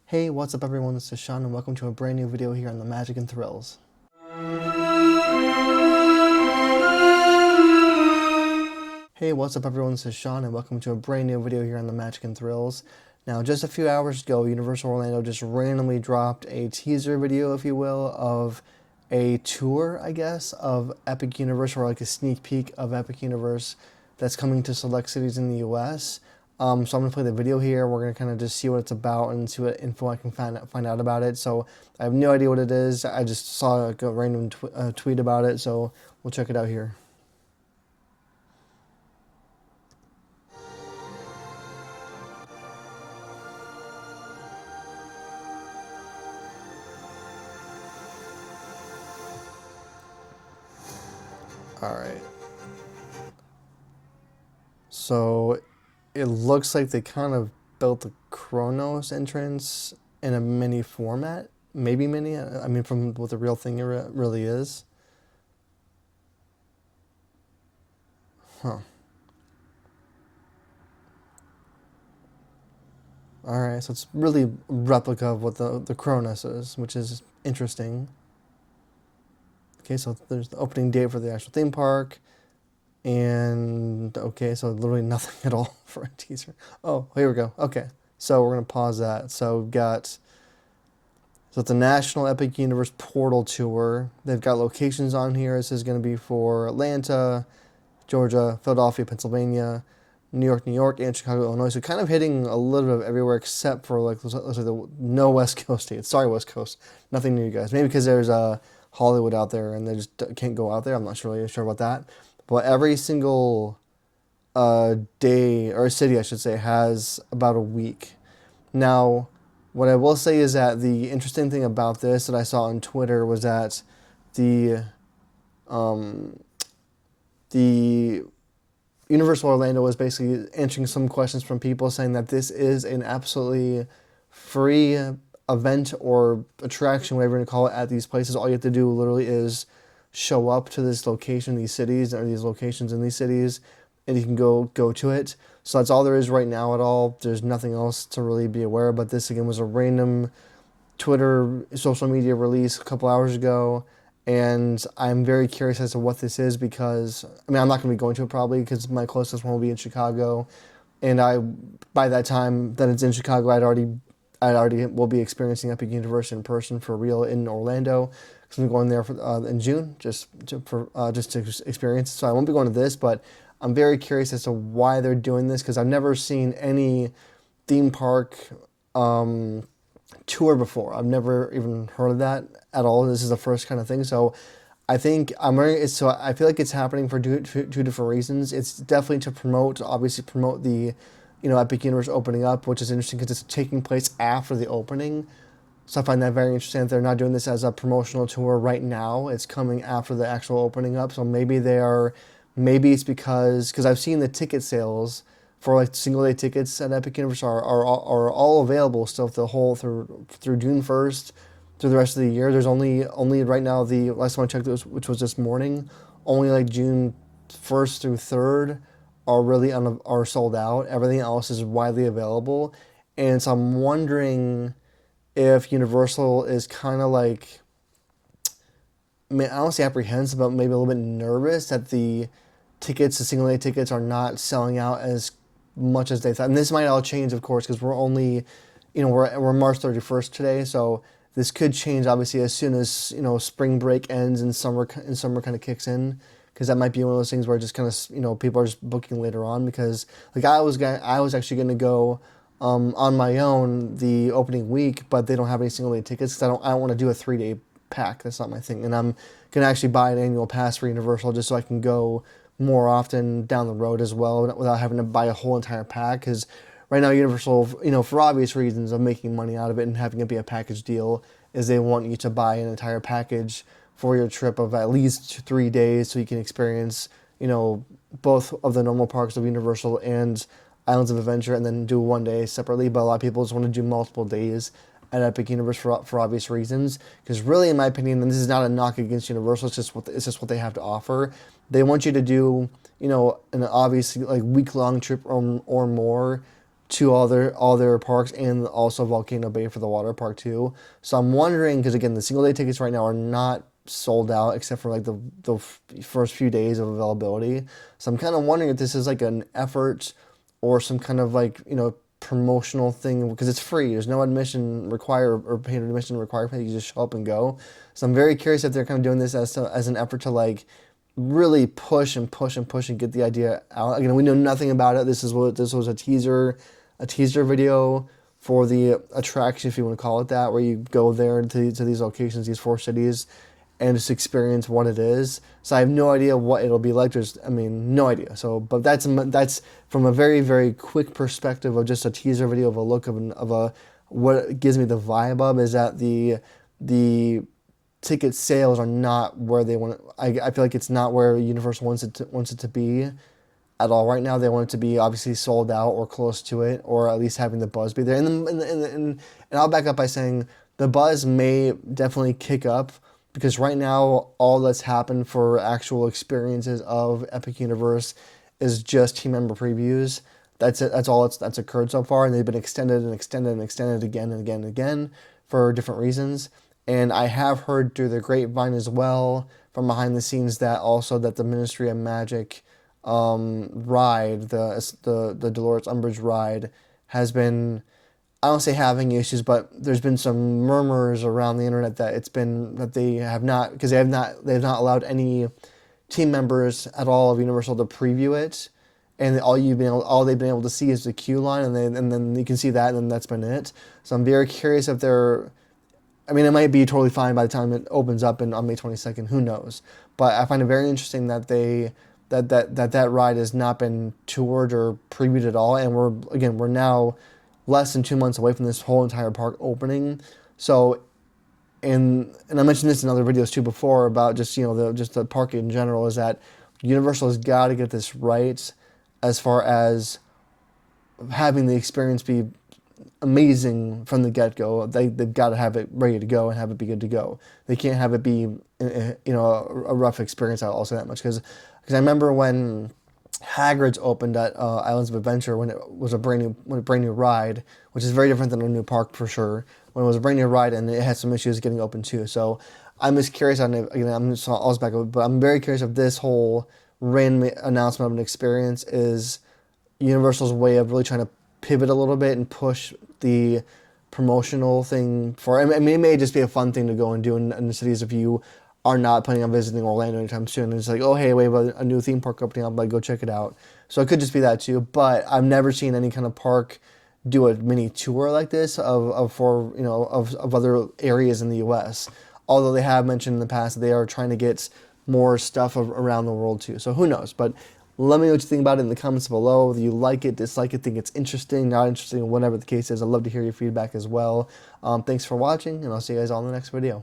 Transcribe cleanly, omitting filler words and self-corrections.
Hey, what's up everyone, this is Sean and welcome to a brand new video here on the Magic and Thrills. Hey, what's up everyone, this is Sean and welcome to a brand new video here on the Magic and Thrills. Now, just a few hours ago, Universal Orlando just randomly dropped a teaser video, if you will, of a tour, I guess, of Epic Universe, or like a sneak peek of Epic Universe that's coming to select cities in the US. So I'm going to play the video here. We're going to kind of just see what it's about and see what info I can find out about it. So I have no idea what it is. I just saw like a random tweet about it, so we'll check it out here. All right. So it looks like they kind of built the Chronos entrance in a mini format. Maybe mini. I mean, from what the real thing really is. Huh. All right. So it's really a replica of what the Chronos is, which is interesting. Okay, so there's the opening date for the actual theme park. And okay, so literally nothing at all for a teaser. Oh, here we go. Okay, so we're gonna pause that. So we've got, so it's the National Epic Universe Portal Tour. They've got locations on here. This is gonna be for Atlanta, Georgia, Philadelphia, Pennsylvania, New York, and Chicago, Illinois. So kind of hitting a little bit of everywhere except for like no West Coast states. Sorry, West Coast. Nothing new, you guys. Maybe because there's Hollywood out there and they just can't go out there. I'm not really sure about that. But every single day, or city I should say, has about a week. Now, what I will say is that the interesting thing about this that I saw on Twitter was that the Universal Orlando was basically answering some questions from people saying that this is an absolutely free event or attraction, whatever you want to call it, at these places. All you have to do literally is show up to this location, these cities, or these locations in these cities, and you can go to it. So that's all there is right now at all. There's nothing else to really be aware of, but this again was a random Twitter social media release a couple hours ago, and I'm very curious as to what this is because, I mean, I'm not going to be going to it probably because my closest one will be in Chicago, and by that time that it's in Chicago, I'd already will be experiencing Epic Universe in person for real in Orlando. Because I'm going there in June just to experience. So I won't be going to this, but I'm very curious as to why they're doing this because I've never seen any theme park tour before. I've never even heard of that at all. This is the first kind of thing. So I think so I feel like it's happening for two different reasons. It's definitely to obviously promote the, Epic Universe opening up, which is interesting because it's taking place after the opening. So I find that very interesting that they're not doing this as a promotional tour right now. It's coming after the actual opening up. So maybe it's because I've seen the ticket sales for like single day tickets at Epic Universe are all available still through June 1st through the rest of the year. There's only right now, the last time I checked, which was this morning, only like June 1st through 3rd are sold out. Everything else is widely available. And so I'm wondering if Universal is kind of like, I mean, I don't say apprehensive, but maybe a little bit nervous that the single day tickets are not selling out as much as they thought. And this might all change, of course, because we're only, we're March 31st today, so this could change obviously as soon as, spring break ends and summer kind of kicks in. Because that might be one of those things where just kind of, people are just booking later on. Because like I was actually going to go on my own the opening week, but they don't have any single day tickets because I don't want to do a 3-day pack. That's not my thing. And I'm gonna actually buy an annual pass for Universal just so I can go more often down the road as well without having to buy a whole entire pack. Because right now Universal, for obvious reasons of making money out of it and having it be a package deal, is they want you to buy an entire package for your trip of at least 3 days so you can experience, both of the normal parks of Universal and Islands of Adventure, and then do one day separately. But a lot of people just want to do multiple days at Epic Universe for obvious reasons. Because really, in my opinion, and this is not a knock against Universal, it's just what they have to offer. They want you to do, an obviously like week-long trip or more to all their parks, and also Volcano Bay for the water park too. So I'm wondering, because again, the single day tickets right now are not sold out except for like the first few days of availability. So I'm kind of wondering if this is like an effort or some kind of like, promotional thing, because it's free. There's no admission required or paid admission required. You just show up and go. So I'm very curious if they're kind of doing this as an effort to like really push and push and push and get the idea out. Again, we know nothing about it. This was a teaser video for the attraction, if you want to call it that, where you go there to these locations, these 4 cities, and just experience what it is. So I have no idea what it'll be like. No idea. So, but that's from a very, very quick perspective of just a teaser video of a look of a what gives me the vibe of is that the ticket sales are not where they want. I feel like it's not where Universal wants it to be at all right now. They want it to be obviously sold out or close to it, or at least having the buzz be there. And I'll back up by saying the buzz may definitely kick up, because right now all that's happened for actual experiences of Epic Universe is just team member previews. That's it. That's all that's occurred so far, and they've been extended and extended and extended again and again and again for different reasons. And I have heard through the grapevine as well from behind the scenes that the Ministry of Magic ride, the Dolores Umbridge ride, has been, I don't say having issues, but there's been some murmurs around the internet that they have not, because they've not allowed any team members at all of Universal to preview it, and all they've been able to see is the queue line, and then you can see that, and then that's been it. So I'm very curious if they're, it might be totally fine by the time it opens up on May 22nd. Who knows? But I find it very interesting that that ride has not been toured or previewed at all, and we're now less than 2 months away from this whole entire park opening. So, and I mentioned this in other videos too before about just the park in general, is that Universal has got to get this right as far as having the experience be amazing from the get-go. They've got to have it ready to go and have it be good to go. They can't have it be a rough experience. I'll say that much, because I remember when Hagrid's opened at Islands of Adventure, when it was a brand new ride, which is very different than a new park for sure. When it was a brand new ride, and it had some issues getting open too. So I'm just curious on it. Again, I'm just all back, but I'm very curious if this whole random announcement of an experience is Universal's way of really trying to pivot a little bit and push the promotional thing for. It may just be a fun thing to go and do in the cities if you are not planning on visiting Orlando anytime soon. And it's like, oh hey, we have a new theme park opening up, like go check it out. So it could just be that too. But I've never seen any kind of park do a mini tour like this of other areas in the U.S. Although they have mentioned in the past that they are trying to get more stuff around the world too. So who knows? But let me know what you think about it in the comments below. Whether you like it, dislike it, think it's interesting, not interesting, whatever the case is. I'd love to hear your feedback as well. Thanks for watching, and I'll see you guys all in the next video.